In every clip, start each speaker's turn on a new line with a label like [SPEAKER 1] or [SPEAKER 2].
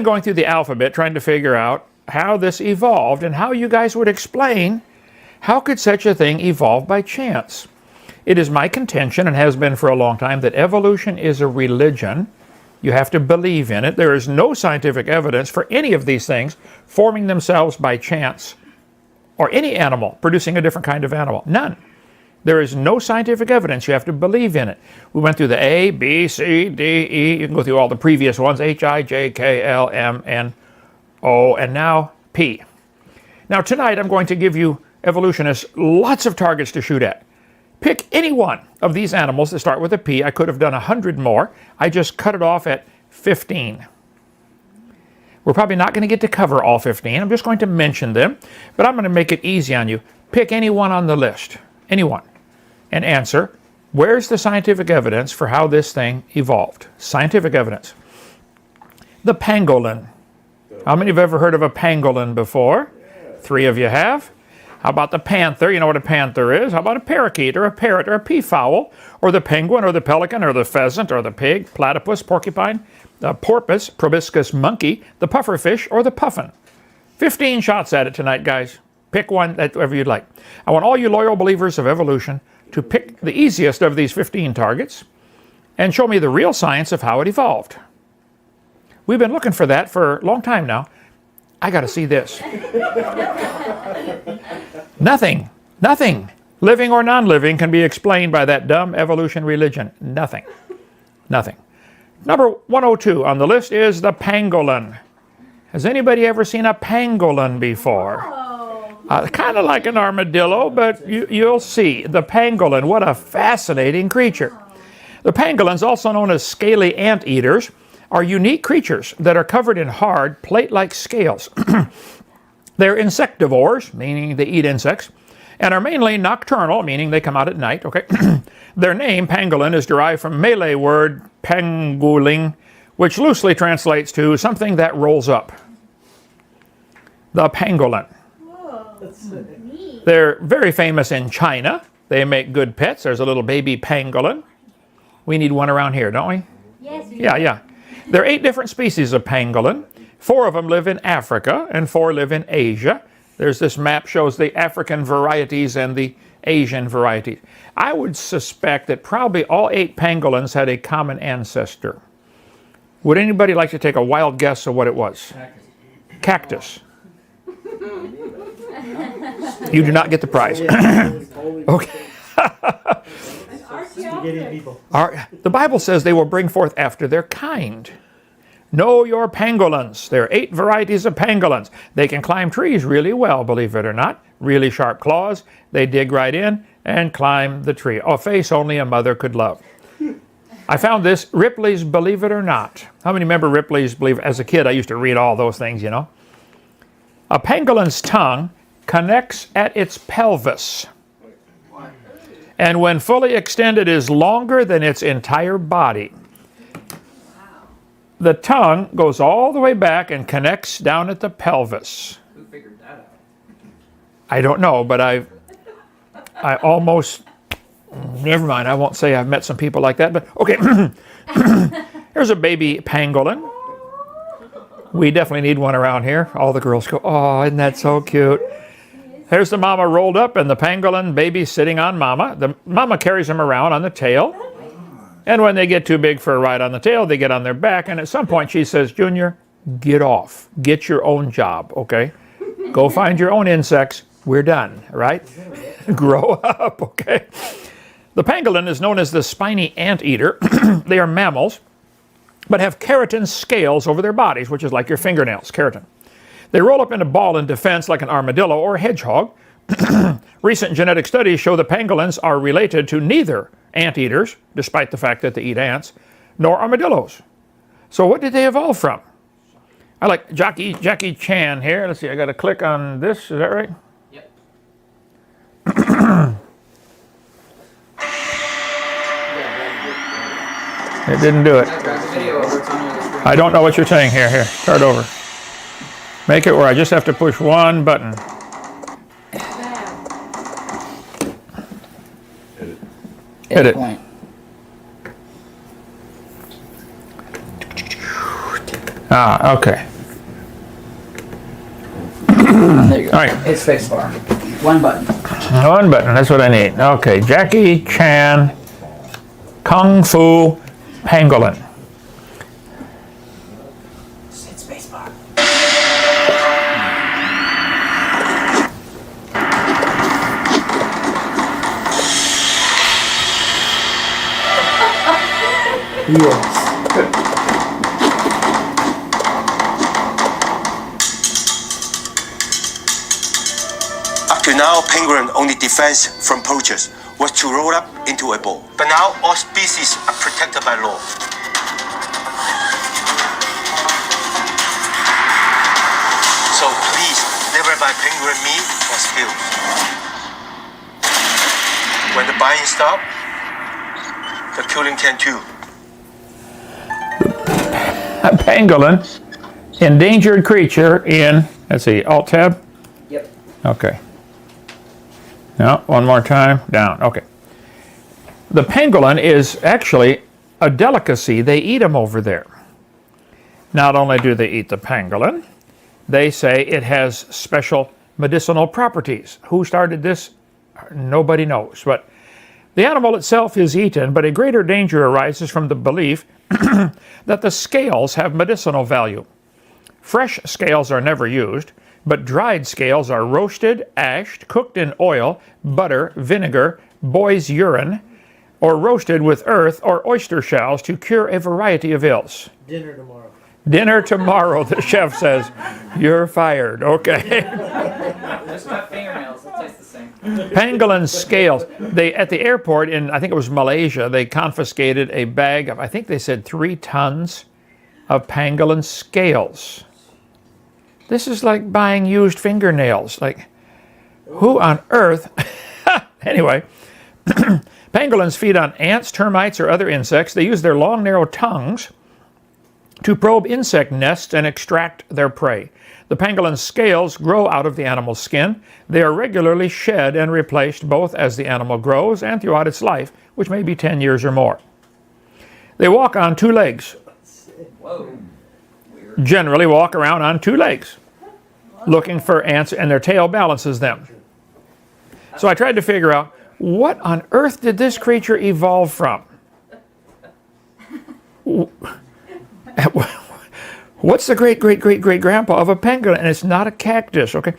[SPEAKER 1] going through the alphabet trying to figure out how this evolved and how you guys would explain how could such a thing evolve by chance. It is my contention, and has been for a long time, that evolution is a religion. You have to believe in it. There is no scientific evidence for any of these things forming themselves by chance, or any animal producing a different kind of animal. None. There is no scientific evidence. You have to believe in it. We went through the A, B, C, D, E. You can go through all the previous ones, H, I, J, K, L, M, N, O, and now P. Now tonight I'm going to give you evolutionists lots of targets to shoot at. Pick any one of these animals that start with a P. I could have done 100 more. I just cut it off at 15. We're probably not going to get to cover all 15. I'm just going to mention them, but I'm going to make it easy on you. Pick any one on the list, anyone, and answer, where's the scientific evidence for how this thing evolved? Scientific evidence. The pangolin. How many have ever heard of a pangolin before? 3 of you have. How about the panther? You know what a panther is. How about a parakeet or a parrot or a peafowl, or the penguin or the pelican or the pheasant or the pig, platypus, porcupine, the porpoise, proboscis monkey, the pufferfish, or the puffin? 15 shots at it tonight, guys. Pick one, whatever you'd like. I want all you loyal believers of evolution to pick the easiest of these 15 targets and show me the real science of how it evolved. We've been looking for that for a long time now. I got to see this. Nothing, living or non-living, can be explained by that dumb evolution religion. Nothing. Number 102 on the list is the pangolin. Has anybody ever seen a pangolin before? Kind of like an armadillo, but you'll see. The pangolin, what a fascinating creature. The pangolins, also known as scaly anteaters, are unique creatures that are covered in hard, plate-like scales. They're insectivores, meaning they eat insects, and are mainly nocturnal, meaning they come out at night. Okay. Their name, pangolin, is derived from Malay word pangolin, which loosely translates to something that rolls up. The pangolin. They're very famous in China. They make good pets. There's a little baby pangolin. We need one around here, don't we?
[SPEAKER 2] Yes.
[SPEAKER 1] Yeah. There are 8 different species of pangolin. 4 of them live in Africa and 4 live in Asia. There's this map shows the African varieties and the Asian varieties. I would suspect that probably all 8 pangolins had a common ancestor. Would anybody like to take a wild guess of what it was? Cactus. You do not get the prize. Okay. The Bible says they will bring forth after their kind. Know your pangolins. There are 8 varieties of pangolins. They can climb trees really well, believe it or not. Really sharp claws. They dig right in and climb the tree. A face only a mother could love. I found this, Ripley's Believe It or Not. How many remember Ripley's Believe It? As a kid, I used to read all those things, you know. A pangolin's tongue connects at its pelvis, and when fully extended is longer than its entire body. The tongue goes all the way back and connects down at the pelvis.
[SPEAKER 3] Who figured that out?
[SPEAKER 1] I don't know, but I almost, never mind, I won't say I've met some people like that, but okay. Here's a baby pangolin. We definitely need one around here. All the girls go, oh, isn't that so cute? Here's the mama rolled up and the pangolin baby sitting on mama. The mama carries him around on the tail. And when they get too big for a ride on the tail, they get on their back. And at some point she says, Junior, get off. Get your own job, okay? Go find your own insects. We're done, right? Grow up, okay? The pangolin is known as the spiny anteater. They are mammals, but have keratin scales over their bodies, which is like your fingernails, keratin. They roll up in a ball in defense like an armadillo or a hedgehog. Recent genetic studies show the pangolins are related to neither anteaters, despite the fact that they eat ants, nor armadillos. So what did they evolve from? I like Jackie Chan here. Let's see, I got to click on this. Is that right?
[SPEAKER 3] Yep.
[SPEAKER 1] It didn't do it. I don't know what you're saying here. Here, start over. Make it where I just have to push one button. Edit. Ah, okay.
[SPEAKER 2] There you go.
[SPEAKER 1] All right.
[SPEAKER 2] It's spacebar. One button.
[SPEAKER 1] One button, that's what I need. Okay, Jackie Chan, Kung Fu Pangolin.
[SPEAKER 2] It's spacebar. Yes.
[SPEAKER 3] Up to now, penguin only defense from poachers was to roll up into a ball. But now all species are protected by law. So please never buy penguin meat or stew. When the buying stop, the killing can too.
[SPEAKER 1] A pangolin, endangered creature in, let's see, Alt tab?
[SPEAKER 2] Yep.
[SPEAKER 1] Okay. No, one more time, down, okay. The pangolin is actually a delicacy. They eat them over there. Not only do they eat the pangolin, they say it has special medicinal properties. Who started this? Nobody knows. But the animal itself is eaten, but a greater danger arises from the belief that the scales have medicinal value. Fresh scales are never used, but dried scales are roasted, ashed, cooked in oil, butter, vinegar, boy's urine, or roasted with earth or oyster shells to cure a variety of ills.
[SPEAKER 4] Dinner tomorrow.
[SPEAKER 1] Dinner tomorrow, the chef says. You're fired, okay.
[SPEAKER 2] Just cut fingernails. It tastes the same.
[SPEAKER 1] Pangolin scales. They at the airport in, I think it was Malaysia, they confiscated a bag of, I think they said 3 tons of pangolin scales. This is like buying used fingernails. Like, who on earth? Anyway, pangolins feed on ants, termites, or other insects. They use their long, narrow tongues to probe insect nests and extract their prey. The pangolin's scales grow out of the animal's skin. They are regularly shed and replaced both as the animal grows and throughout its life, which may be 10 years or more. They walk on 2 legs.
[SPEAKER 2] Whoa.
[SPEAKER 1] Generally walk around on 2 legs, looking for ants, and their tail balances them. So I tried to figure out, what on earth did this creature evolve from? What's the great-great-great-great-grandpa of a pangolin? And it's not a cactus, okay?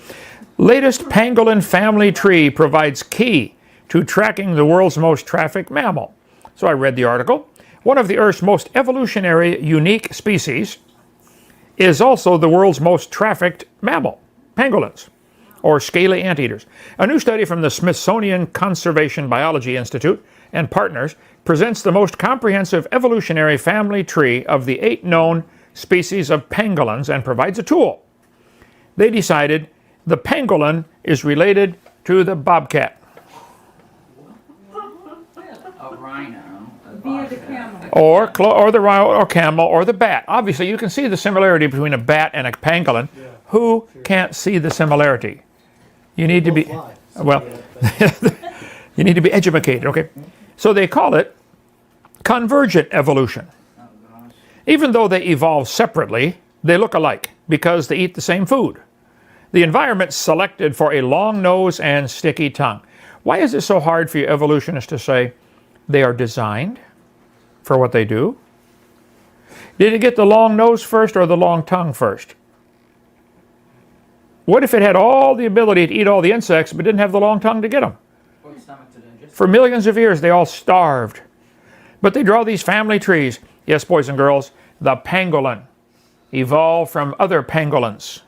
[SPEAKER 1] Latest pangolin family tree provides key to tracking the world's most trafficked mammal. So I read the article. One of the Earth's most evolutionary unique species is also the world's most trafficked mammal, pangolins, or scaly anteaters. A new study from the Smithsonian Conservation Biology Institute and partners presents the most comprehensive evolutionary family tree of the 8 known species of pangolins and provides a tool. They decided the pangolin is related to the bobcat.
[SPEAKER 2] A rhino.
[SPEAKER 5] Via the camel.
[SPEAKER 1] Or the rhino, or camel, or the bat. Obviously, you can see the similarity between a bat and a pangolin. Yeah, who can't see the similarity? You need to be, well, you need to be educated, okay? So they call it convergent evolution. Even though they evolve separately, they look alike because they eat the same food. The environment selected for a long nose and sticky tongue. Why is it so hard for you evolutionists to say they are designed for what they do? Did it get the long nose first or the long tongue first? What if it had all the ability to eat all the insects but didn't have the long tongue to get them? For millions of years, they all starved. But they draw these family trees. Yes, boys and girls, the pangolin evolved from other pangolins.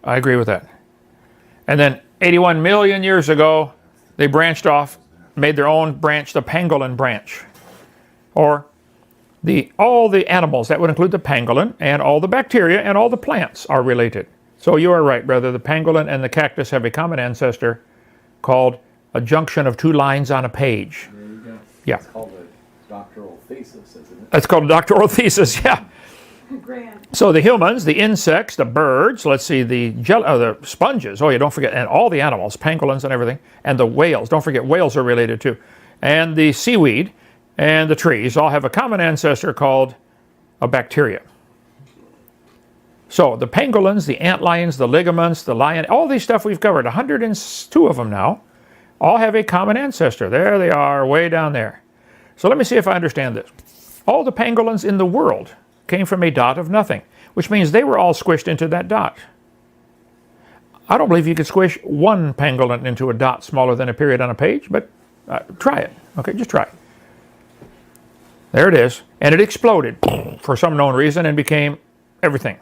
[SPEAKER 1] I agree with that. And then 81 million years ago, they branched off, made their own branch, the pangolin branch. Or all the animals, that would include the pangolin, and all the bacteria and all the plants are related. So you are right, brother. The pangolin and the cactus have a common ancestor called a junction of 2 lines on a page.
[SPEAKER 4] There you go.
[SPEAKER 1] Yeah.
[SPEAKER 4] It's called a doctoral thesis, isn't it?
[SPEAKER 1] That's called a doctoral thesis, yeah.
[SPEAKER 5] Grand.
[SPEAKER 1] So the humans, the insects, the birds, let's see, the sponges, oh yeah, don't forget, and all the animals, pangolins and everything, and the whales, don't forget, whales are related too, and the seaweed and the trees all have a common ancestor called a bacteria. So the pangolins, the antlions, the ligaments, the lion, all these stuff we've covered, 102 of them now, all have a common ancestor. There they are, way down there. So let me see if I understand this. All the pangolins in the world came from a dot of nothing, which means they were all squished into that dot. I don't believe you could squish one pangolin into a dot smaller than a period on a page, but try it. Okay, just try it. There it is. And it exploded for some known reason and became everything.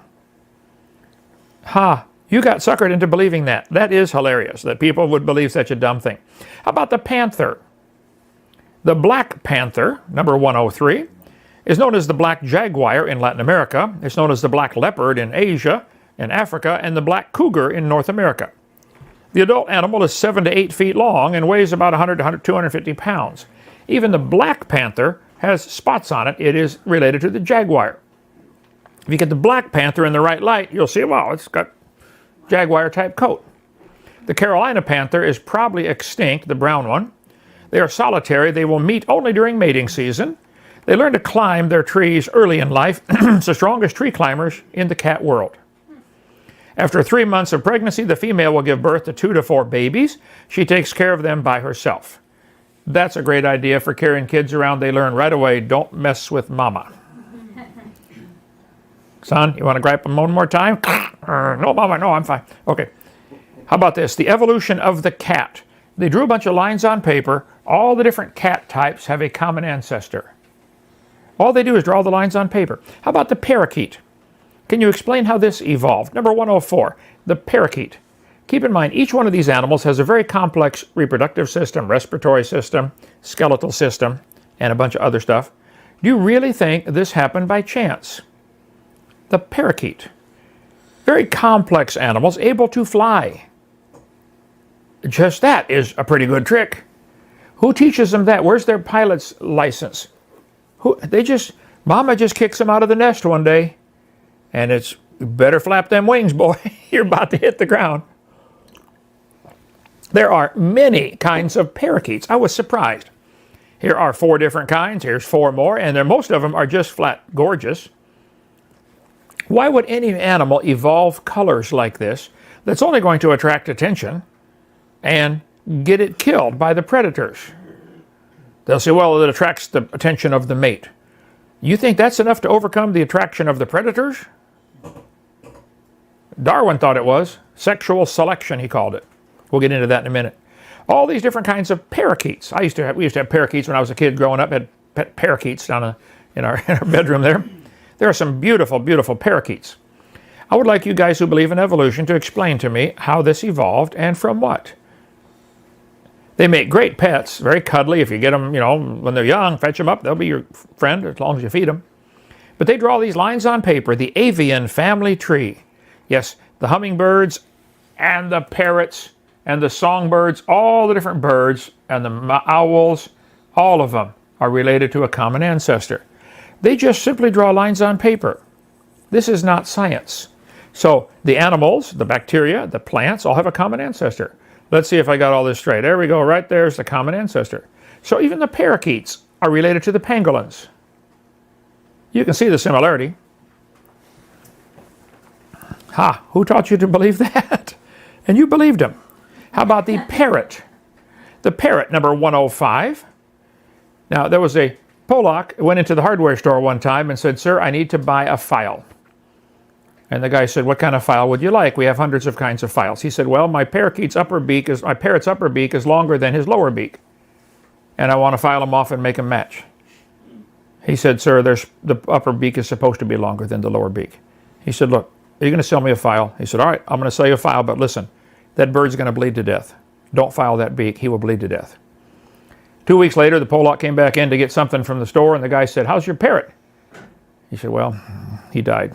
[SPEAKER 1] Ha! You got suckered into believing that. That is hilarious, that people would believe such a dumb thing. How about the panther? The black panther, number 103, is known as the black jaguar in Latin America. It's known as the black leopard in Asia, in Africa, and the black cougar in North America. The adult animal is 7 to 8 feet long and weighs about 100 to 250 pounds. Even the black panther has spots on it. It is related to the jaguar. If you get the black panther in the right light, you'll see, wow, it's got jaguar-type coat. The Carolina panther is probably extinct, the brown one. They are solitary. They will meet only during mating season. They learn to climb their trees early in life. It's the strongest tree climbers in the cat world. After 3 months of pregnancy, the female will give birth to 2 to 4 babies. She takes care of them by herself. That's a great idea for carrying kids around. They learn right away, don't mess with mama. Son, you want to gripe them one more time? No, mama, no, I'm fine. Okay. How about this? The evolution of the cat. They drew a bunch of lines on paper. All the different cat types have a common ancestor. All they do is draw the lines on paper. How about the parakeet? Can you explain how this evolved? Number 104, the parakeet. Keep in mind, each one of these animals has a very complex reproductive system, respiratory system, skeletal system, and a bunch of other stuff. Do you really think this happened by chance? The parakeet. Very complex animals, able to fly. Just that is a pretty good trick. Who teaches them that? Where's their pilot's license? Mama just kicks them out of the nest one day, and it's, better flap them wings, boy. You're about to hit the ground. There are many kinds of parakeets. I was surprised. Here are 4 different kinds. Here's 4 more, and most of them are just flat gorgeous. Why would any animal evolve colors like this that's only going to attract attention and get it killed by the predators? They'll say, well, it attracts the attention of the mate. You think that's enough to overcome the attraction of the predators? Darwin thought it was. Sexual selection, he called it. We'll get into that in a minute. All these different kinds of parakeets. We used to have parakeets when I was a kid growing up. Had pet parakeets down in our bedroom there. There are some beautiful, beautiful parakeets. I would like you guys who believe in evolution to explain to me how this evolved and from what. They make great pets, very cuddly. If you get them, when they're young, fetch them up. They'll be your friend as long as you feed them. But they draw these lines on paper, the avian family tree. Yes, the hummingbirds and the parrots and the songbirds, all the different birds and the owls, all of them are related to a common ancestor. They just simply draw lines on paper. This is not science. So the animals, the bacteria, the plants all have a common ancestor. Let's see if I got all this straight. There we go. Right there's the common ancestor. So even the parakeets are related to the pangolins. You can see the similarity. Ha! Who taught you to believe that? And you believed him. How about the parrot? The parrot, number 105. Now, there was a Polak who went into the hardware store one time and said, sir, I need to buy a file. And the guy said, what kind of file would you like? We have hundreds of kinds of files. He said, well, my parrot's upper beak is longer than his lower beak. And I want to file them off and make them match. He said, sir, the upper beak is supposed to be longer than the lower beak. He said, look, are you going to sell me a file? He said, all right, I'm going to sell you a file, but listen, that bird's going to bleed to death. Don't file that beak. He will bleed to death. 2 weeks later, the Polak came back in to get something from the store, and the guy said, how's your parrot? He said, well, he died.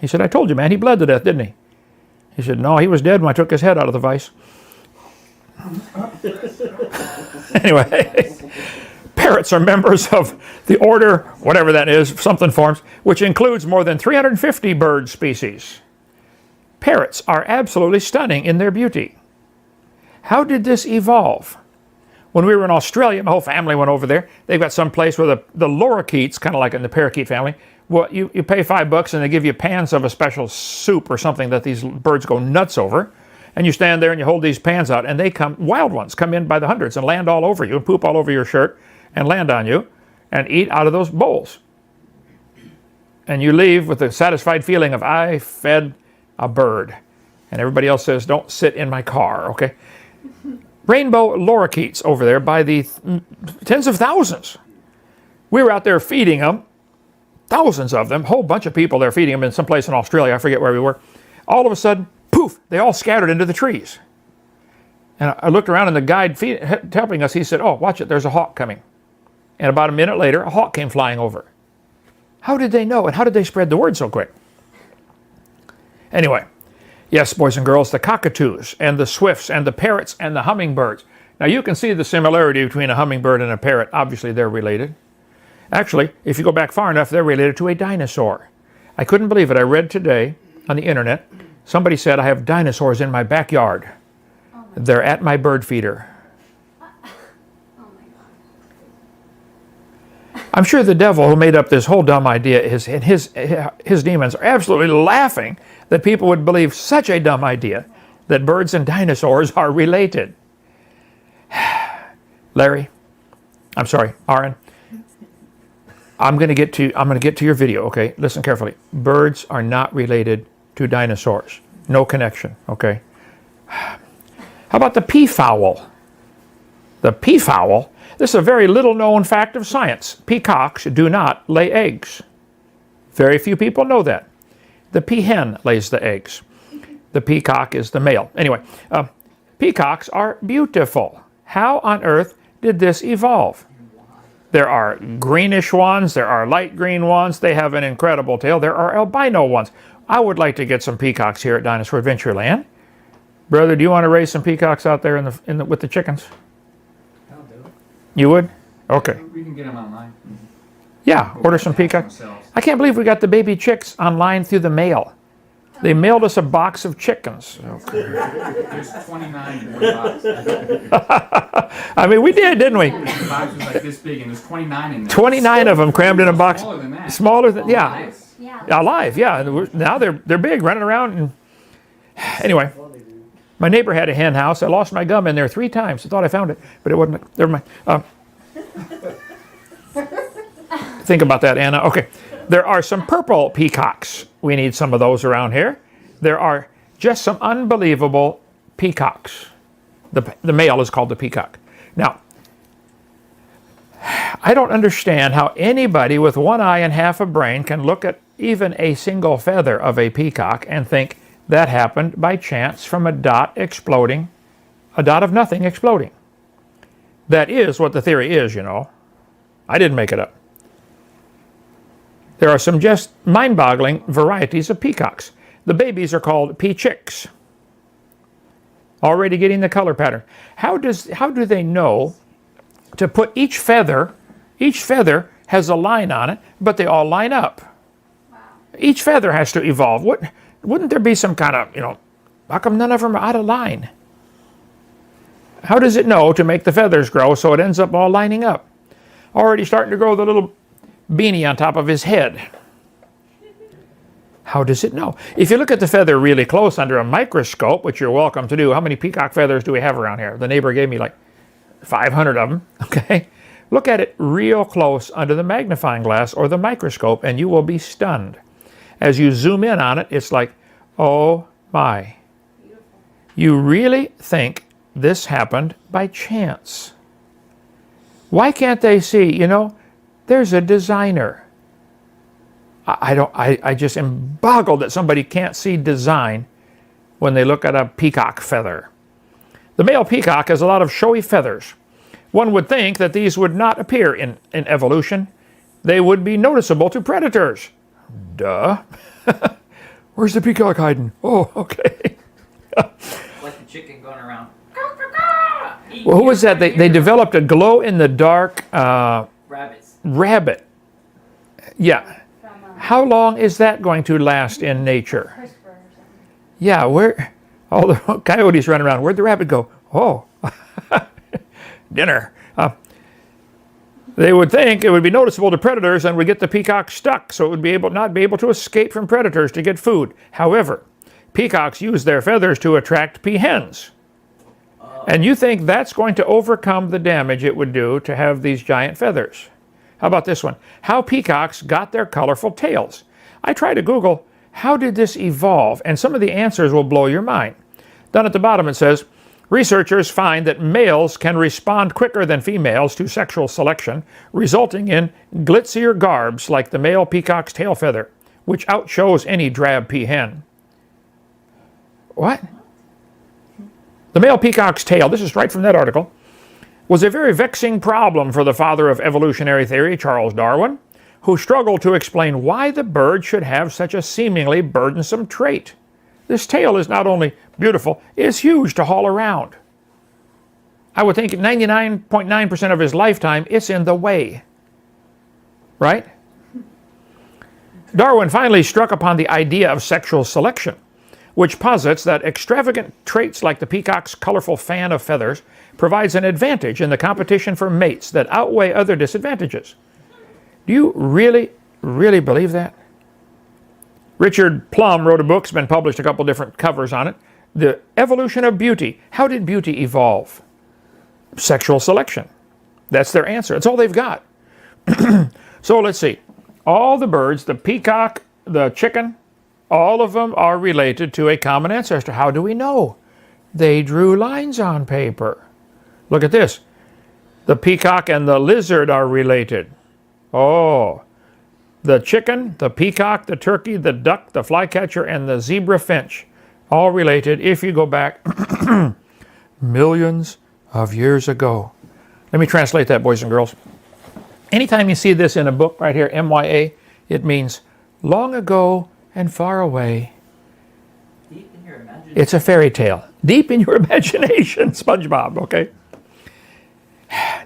[SPEAKER 1] He said, I told you, man, he bled to death, didn't he? He said, no, he was dead when I took his head out of the vise. Anyway, parrots are members of the order, whatever that is, something forms, which includes more than 350 bird species. Parrots are absolutely stunning in their beauty. How did this evolve? When we were in Australia, my whole family went over there. They've got some place where the lorikeets, kind of like in the parakeet family, Well, you pay $5 and they give you pans of a special soup or something that these birds go nuts over. And you stand there and you hold these pans out, and they come, wild ones, come in by the hundreds and land all over you and poop all over your shirt and land on you and eat out of those bowls. And you leave with the satisfied feeling of, I fed a bird. And everybody else says, don't sit in my car, okay? Rainbow lorikeets over there by the tens of thousands. We were out there feeding them, thousands of them, whole bunch of people there feeding them in some place in Australia, I forget where we were. All of a sudden, poof, they all scattered into the trees. And I looked around, and the guide helping us, he said, oh, watch it, there's a hawk coming. And about a minute later, a hawk came flying over. How did they know, and how did they spread the word so quick? Anyway, yes, boys and girls, the cockatoos and the swifts and the parrots and the hummingbirds. Now, you can see the similarity between a hummingbird and a parrot. Obviously, they're related. Actually, if you go back far enough, they're related to a dinosaur. I couldn't believe it. I read today on the internet, somebody said, I have dinosaurs in my backyard. They're at my bird feeder. I'm sure the devil who made up this whole dumb idea, his demons are absolutely laughing that people would believe such a dumb idea that birds and dinosaurs are related. Larry, I'm sorry, Aaron, I'm going to get to your video, okay? Listen carefully. Birds are not related to dinosaurs. No connection, okay? How about the peafowl? The peafowl, this is a very little known fact of science. Peacocks do not lay eggs. Very few people know that. The peahen lays the eggs. The peacock is the male. Anyway, peacocks are beautiful. How on earth did this evolve? There are greenish ones. There are light green ones. They have an incredible tail. There are albino ones. I would like to get some peacocks here at Dinosaur Adventureland. Brother, do you want to raise some peacocks out there with the chickens?
[SPEAKER 2] I'll do it.
[SPEAKER 1] You would? Okay.
[SPEAKER 2] We can get them online.
[SPEAKER 1] Yeah, order some peacocks. I can't believe we got the baby chicks online through the mail. They mailed us a box of chickens. Okay.
[SPEAKER 2] There's 29 in the box.
[SPEAKER 1] I mean, we did, didn't we?
[SPEAKER 2] The box was like this big, and there's 29 in there.
[SPEAKER 1] 29 of them crammed in a box.
[SPEAKER 2] Smaller than that.
[SPEAKER 1] Smaller than, yeah.
[SPEAKER 2] Nice.
[SPEAKER 1] Alive, yeah. Now they're big, running around. And anyway, my neighbor had a hen house. I lost my gum in there 3 times. I thought I found it, but it wasn't. Never mind. Think about that, Anna. Okay. There are some purple peacocks. We need some of those around here. There are just some unbelievable peacocks. The male is called the peacock. Now, I don't understand how anybody with one eye and half a brain can look at even a single feather of a peacock and think that happened by chance from a dot exploding, a dot of nothing exploding. That is what the theory is, you know. I didn't make it up. There are some just mind-boggling varieties of peacocks. The babies are called pea-chicks. Already getting the color pattern. How do they know to put each feather has a line on it, but they all line up? Wow. Each feather has to evolve. Wouldn't there be some kind of, how come none of them are out of line? How does it know to make the feathers grow so it ends up all lining up? Already starting to grow the little beanie on top of his head. How does it know? If you look at the feather really close under a microscope, which you're welcome to do, how many peacock feathers do we have around here? The neighbor gave me like 500 of them, okay? Look at it real close under the magnifying glass or the microscope, and you will be stunned. As you zoom in on it, it's like, oh my. You really think this happened by chance? Why can't they see, there's a designer. I just am boggled that somebody can't see design when they look at a peacock feather. The male peacock has a lot of showy feathers. One would think that these would not appear in evolution. They would be noticeable to predators. Duh. Where's the peacock hiding? Oh, okay.
[SPEAKER 2] Like the chicken going around.
[SPEAKER 1] Well, who was that? They developed a glow-in-the-dark rabbit. Yeah. How long is that going to last in nature? Yeah, where all the coyotes run around. Where'd the rabbit go? Oh, dinner. They would think it would be noticeable to predators and would get the peacock stuck, so it would not be able to escape from predators to get food. However, peacocks use their feathers to attract peahens. And you think that's going to overcome the damage it would do to have these giant feathers? How about this one? How peacocks got their colorful tails. I tried to Google, how did this evolve? And some of the answers will blow your mind. Down at the bottom it says, researchers find that males can respond quicker than females to sexual selection, resulting in glitzier garbs like the male peacock's tail feather, which outshows any drab peahen. What? The male peacock's tail, this is right from that article, was a very vexing problem for the father of evolutionary theory, Charles Darwin, who struggled to explain why the bird should have such a seemingly burdensome trait. This tail is not only beautiful, it's huge to haul around. I would think 99.9% of his lifetime, it's in the way. Right? Darwin finally struck upon the idea of sexual selection, which posits that extravagant traits like the peacock's colorful fan of feathers provides an advantage in the competition for mates that outweigh other disadvantages. Do you really, really believe that? Richard Plum wrote a book, it's been published, a couple different covers on it. The Evolution of Beauty. How did beauty evolve? Sexual selection. That's their answer. That's all they've got. So let's see. All the birds, the peacock, the chicken, all of them are related to a common ancestor. How do we know? They drew lines on paper. Look at this. The peacock and the lizard are related. Oh, the chicken, the peacock, the turkey, the duck, the flycatcher, and the zebra finch, all related if you go back millions of years ago. Let me translate that, boys and girls. Anytime you see this in a book right here, MYA, it means long ago and far away.
[SPEAKER 2] Deep in your imagination.
[SPEAKER 1] It's a fairy tale. Deep in your imagination, SpongeBob, okay?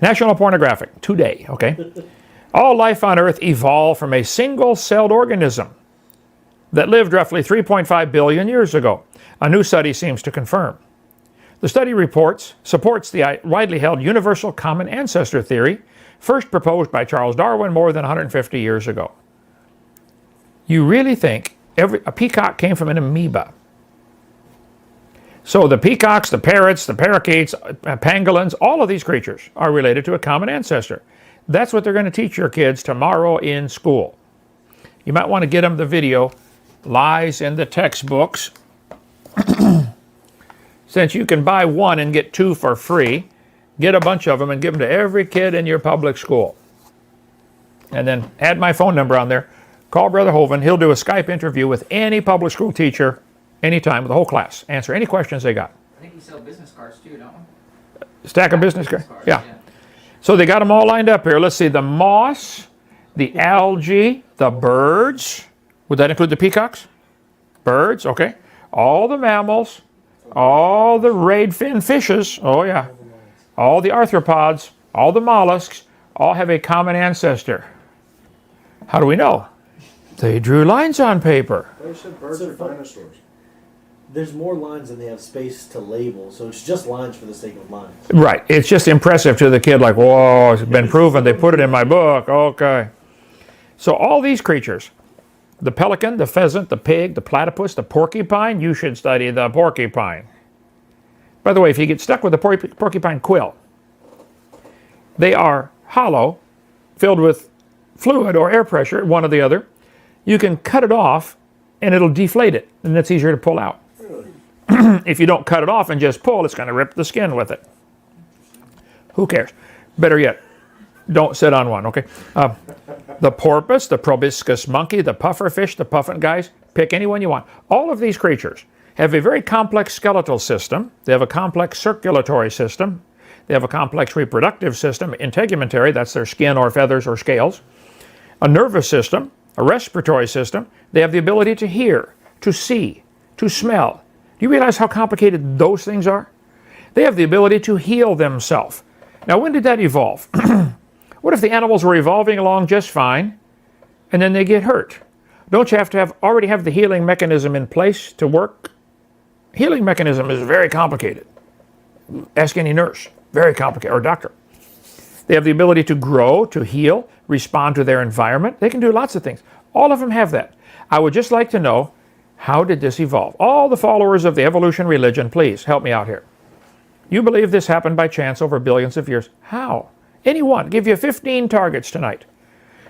[SPEAKER 1] National Pornographic, today, okay? All life on Earth evolved from a single-celled organism that lived roughly 3.5 billion years ago. A new study seems to confirm. The study supports the widely held universal common ancestor theory, first proposed by Charles Darwin more than 150 years ago. You really think a peacock came from an amoeba? So the peacocks, the parrots, the parakeets, pangolins, all of these creatures are related to a common ancestor. That's what they're going to teach your kids tomorrow in school. You might want to get them the video, Lies in the Textbooks. Since you can buy one and get two for free, get a bunch of them and give them to every kid in your public school. And then add my phone number on there. Call Brother Hovind. He'll do a Skype interview with any public school teacher anytime with the whole class. Answer any questions they got.
[SPEAKER 2] I think we sell business cards too, don't we?
[SPEAKER 1] Stack of business cards? Yeah. So they got them all lined up here. Let's see, the moss, the algae, the birds. Would that include the peacocks? Birds, okay. All the mammals, all the rayed fin fishes, oh yeah. All the arthropods, all the mollusks, all have a common ancestor. How do we know? They drew lines on paper.
[SPEAKER 6] They said birds are dinosaurs. There's more lines than they have space to label, so it's just lines for the sake of lines.
[SPEAKER 1] Right. It's just impressive to the kid, like, whoa, it's been proven. They put it in my book. Okay. So all these creatures, the pelican, the pheasant, the pig, the platypus, the porcupine, you should study the porcupine. By the way, if you get stuck with the porcupine quill, they are hollow, filled with fluid or air pressure, one or the other. You can cut it off and it'll deflate it, and it's easier to pull out. If you don't cut it off and just pull, it's going to rip the skin with it. Who cares? Better yet, don't sit on one, okay? The porpoise, the proboscis monkey, the pufferfish, the puffin guys, pick any one you want. All of these creatures have a very complex skeletal system. They have a complex circulatory system. They have a complex reproductive system, integumentary, that's their skin or feathers or scales. A nervous system, a respiratory system. They have the ability to hear, to see, to smell. Do you realize how complicated those things are? They have the ability to heal themselves. Now, when did that evolve? What if the animals were evolving along just fine, and then they get hurt? Don't you have to already have the healing mechanism in place to work? Healing mechanism is very complicated. Ask any nurse. Very complicated, or doctor. They have the ability to grow, to heal, respond to their environment. They can do lots of things. All of them have that. I would just like to know, how did this evolve? All the followers of the evolution religion, please help me out here. You believe this happened by chance over billions of years. How? Anyone. Give you 15 targets tonight.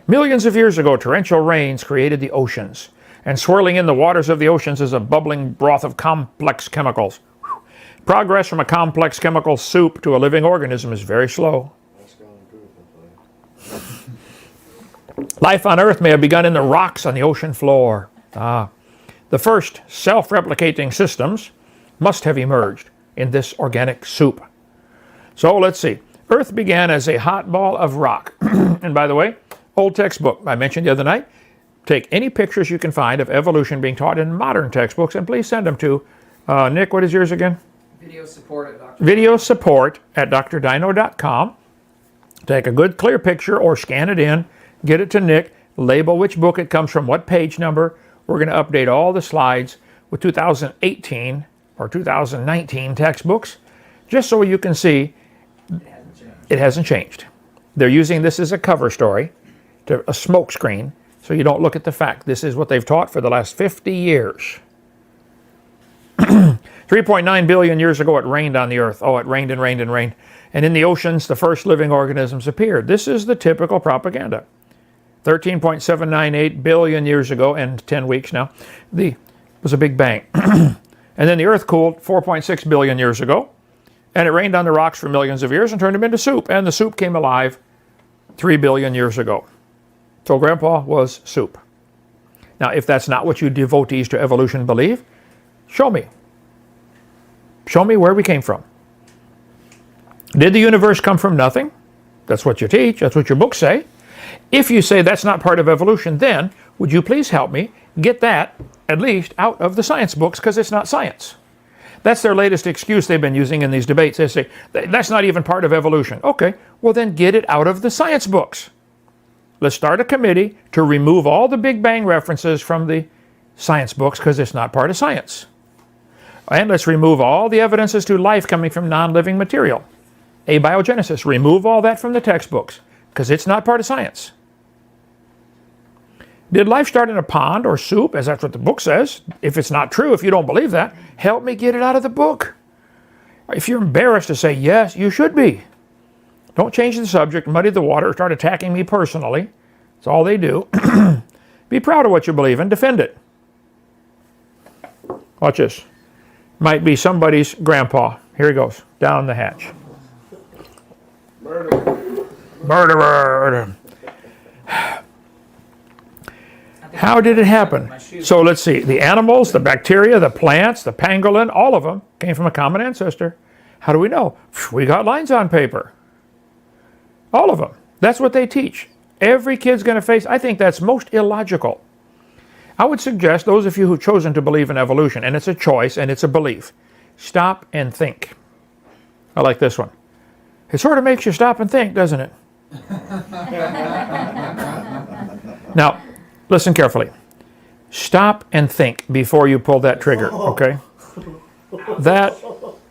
[SPEAKER 1] Millions of years ago, torrential rains created the oceans. And swirling in the waters of the oceans is a bubbling broth of complex chemicals. Whew. Progress from a complex chemical soup to a living organism is very slow. Life on Earth may have begun in the rocks on the ocean floor. The first self-replicating systems must have emerged in this organic soup. So let's see. Earth began as a hot ball of rock. And by the way, old textbook I mentioned the other night. Take any pictures you can find of evolution being taught in modern textbooks and please send them to, Nick, what is yours again?
[SPEAKER 2] Video support at Dr.
[SPEAKER 1] Video support at drdino.com. Take a good clear picture or scan it in, get it to Nick, label which book it comes from, what page number. We're going to update all the slides with 2018 or 2019 textbooks, just so you can see it hasn't changed. They're using this as a cover story, to a smoke screen, so you don't look at the fact. This is what they've taught for the last 50 years. 3.9 billion years ago, it rained on the earth. Oh, it rained and rained and rained. And in the oceans, the first living organisms appeared. This is the typical propaganda. 13.798 billion years ago, and 10 weeks now, was a big bang. And then the earth cooled 4.6 billion years ago, and it rained on the rocks for millions of years and turned them into soup. And the soup came alive 3 billion years ago. So Grandpa was soup. Now, if that's not what you devotees to evolution believe, show me. Show me where we came from. Did the universe come from nothing? That's what you teach. That's what your books say. If you say that's not part of evolution, then would you please help me get that at least out of the science books, because it's not science. That's their latest excuse they've been using in these debates. They say, that's not even part of evolution. Okay, well then get it out of the science books. Let's start a committee to remove all the Big Bang references from the science books, because it's not part of science. And let's remove all the evidences to life coming from non-living material. Abiogenesis, remove all that from the textbooks, because it's not part of science. Did life start in a pond or soup, as that's what the book says? If it's not true, if you don't believe that, help me get it out of the book. If you're embarrassed to say yes, you should be. Don't change the subject, muddy the water, or start attacking me personally. That's all they do. Be proud of what you believe and defend it. Watch this. Might be somebody's grandpa. Here he goes, down the hatch. Murderer. How did it happen? So let's see. The animals, the bacteria, the plants, the pangolin, all of them came from a common ancestor. How do we know? We got lines on paper. All of them. That's what they teach. Every kid's going to face. I think that's most illogical. I would suggest those of you who've chosen to believe in evolution, and it's a choice and it's a belief, stop and think. I like this one. It sort of makes you stop and think, doesn't it? Now, listen carefully. Stop and think before you pull that trigger, okay? That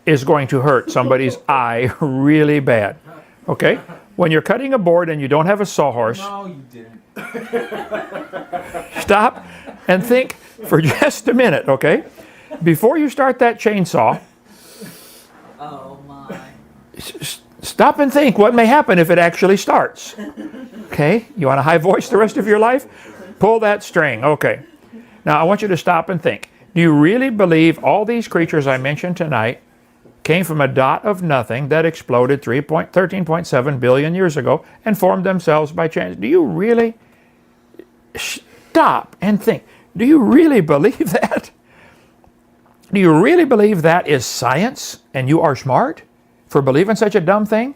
[SPEAKER 1] is going to hurt somebody's eye really bad, okay? When you're cutting a board and you don't have a sawhorse,
[SPEAKER 2] No, you didn't.
[SPEAKER 1] stop and think for just a minute, okay? Before you start that chainsaw,
[SPEAKER 2] Oh my.
[SPEAKER 1] stop and think what may happen if it actually starts. Okay? You want a high voice the rest of your life? Pull that string. Okay. Now I want you to stop and think. Do you really believe all these creatures I mentioned tonight came from a dot of nothing that exploded 13.7 billion years ago and formed themselves by chance? Do you really? Stop and think. Do you really believe that? Do you really believe that is science and you are smart for believing such a dumb thing?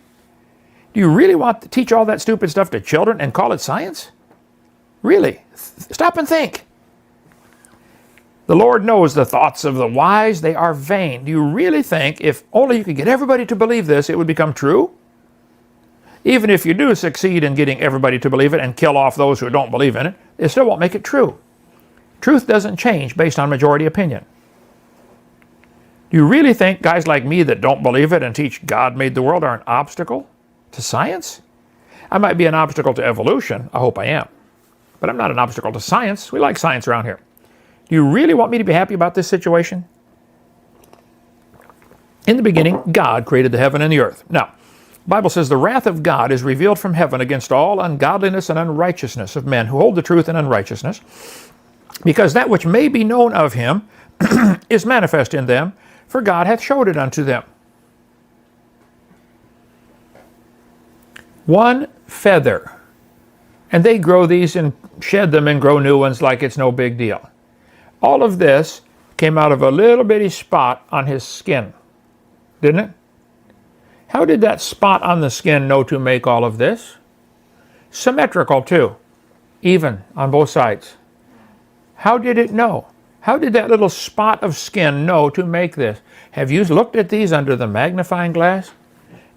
[SPEAKER 1] Do you really want to teach all that stupid stuff to children and call it science? Really? Stop and think. The Lord knows the thoughts of the wise, they are vain. Do you really think if only you could get everybody to believe this, it would become true? Even if you do succeed in getting everybody to believe it and kill off those who don't believe in it, it still won't make it true. Truth doesn't change based on majority opinion. Do you really think guys like me that don't believe it and teach God made the world are an obstacle to science? I might be an obstacle to evolution. I hope I am. But I'm not an obstacle to science. We like science around here. Do you really want me to be happy about this situation? In the beginning, God created the heaven and the earth. Now, the Bible says the wrath of God is revealed from heaven against all ungodliness and unrighteousness of men who hold the truth in unrighteousness, because that which may be known of him is manifest in them, for God hath showed it unto them. One feather, and they grow these and shed them and grow new ones like it's no big deal. All of this came out of a little bitty spot on his skin, didn't it? How did that spot on the skin know to make all of this? Symmetrical too, even on both sides. How did it know? How did that little spot of skin know to make this? Have you looked at these under the magnifying glass?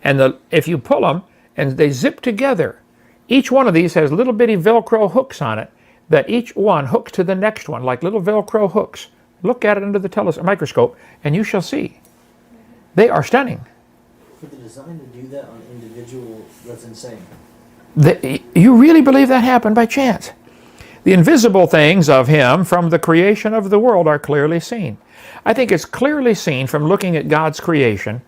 [SPEAKER 1] And if you pull them and they zip together, each one of these has little bitty Velcro hooks on it that each one hooks to the next one like little Velcro hooks. Look at it under the microscope and you shall see. They are stunning.
[SPEAKER 6] For the design to do that on individual, that's insane.
[SPEAKER 1] You really believe that happened by chance? The invisible things of him from the creation of the world are clearly seen. I think it's clearly seen from looking at God's creation.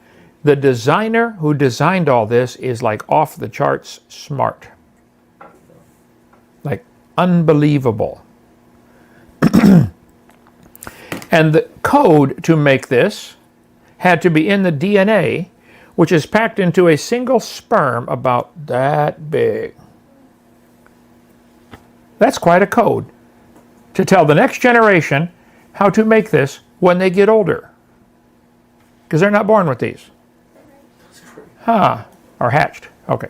[SPEAKER 1] The designer who designed all this is like off the charts smart. Like unbelievable. And the code to make this had to be in the DNA, which is packed into a single sperm about that big. That's quite a code to tell the next generation how to make this when they get older. Because they're not born with these. Or hatched. Okay.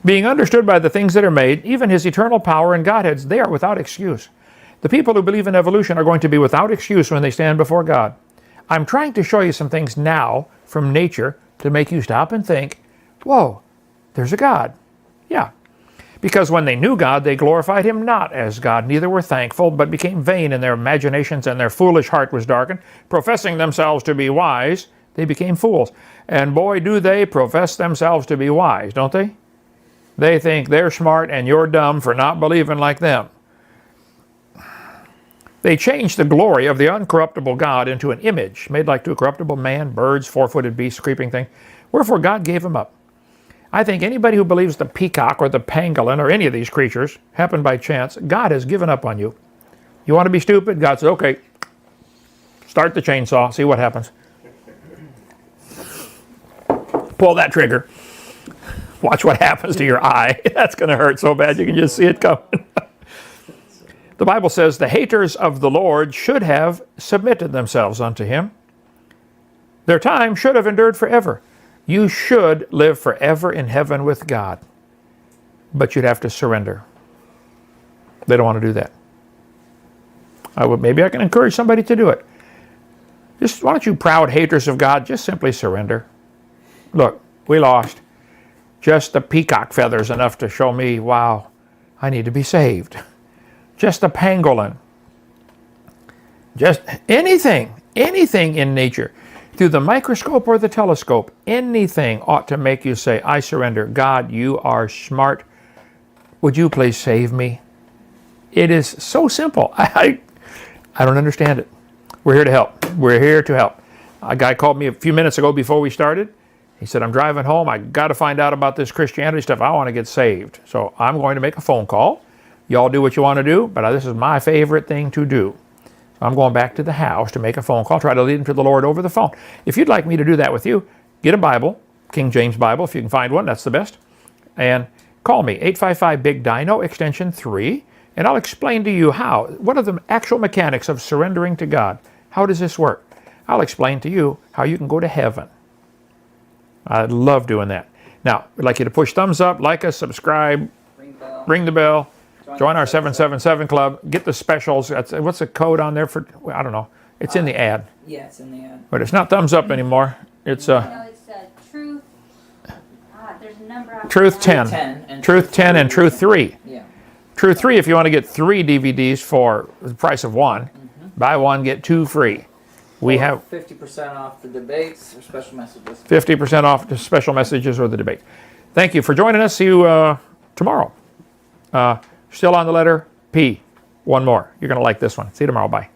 [SPEAKER 1] Being understood by the things that are made, even his eternal power and Godheads, they are without excuse. The people who believe in evolution are going to be without excuse when they stand before God. I'm trying to show you some things now from nature to make you stop and think, whoa, there's a God. Yeah. Because when they knew God, they glorified him not as God, neither were thankful, but became vain in their imaginations, and their foolish heart was darkened. Professing themselves to be wise, they became fools. And boy, do they profess themselves to be wise, don't they? They think they're smart and you're dumb for not believing like them. They changed the glory of the uncorruptible God into an image made like to a corruptible man, birds, four-footed beasts, creeping thing. Wherefore God gave him up. I think anybody who believes the peacock or the pangolin or any of these creatures happened by chance, God has given up on you. You want to be stupid? God says, okay, start the chainsaw, see what happens. Pull that trigger. Watch what happens to your eye. That's going to hurt so bad you can just see it coming. The Bible says the haters of the Lord should have submitted themselves unto him. Their time should have endured forever. You should live forever in heaven with God. But you'd have to surrender. They don't want to do that. Maybe I can encourage somebody to do it. Just, why don't you proud haters of God, just simply surrender. Look, we lost. Just the peacock feathers enough to show me, wow, I need to be saved. Just a pangolin. Just anything in nature, through the microscope or the telescope, anything ought to make you say, I surrender. God, you are smart. Would you please save me? It is so simple. I don't understand it. We're here to help. We're here to help. A guy called me a few minutes ago before we started. He said, I'm driving home. I got to find out about this Christianity stuff. I want to get saved. So I'm going to make a phone call. Y'all do what you want to do, but this is my favorite thing to do. I'm going back to the house to make a phone call, try to lead him to the Lord over the phone. If you'd like me to do that with you, get a Bible, King James Bible, if you can find one, that's the best. And call me, 855-BIG-DINO, extension 3, and I'll explain to you what are the actual mechanics of surrendering to God. How does this work? I'll explain to you how you can go to heaven. I love doing that. Now, I'd like you to push thumbs up, like us, subscribe, ring the bell. Join our 777 club. Get the specials. What's the code on there for? I don't know. It's in the ad.
[SPEAKER 2] Yeah, it's in the ad.
[SPEAKER 1] But it's not thumbs up anymore. It's
[SPEAKER 7] No, it's Truth. There's a number after
[SPEAKER 1] Truth
[SPEAKER 7] that.
[SPEAKER 1] 10. Truth 10 and Truth 3.
[SPEAKER 2] Yeah.
[SPEAKER 1] Truth 3, if you want to get 3 DVDs for the price of one, buy one, get 2 free. We have
[SPEAKER 2] 50% off the debates or special messages.
[SPEAKER 1] 50% off the special messages or the debate. Thank you for joining us. See you tomorrow. Still on the letter P. One more. You're going to like this one. See you tomorrow. Bye.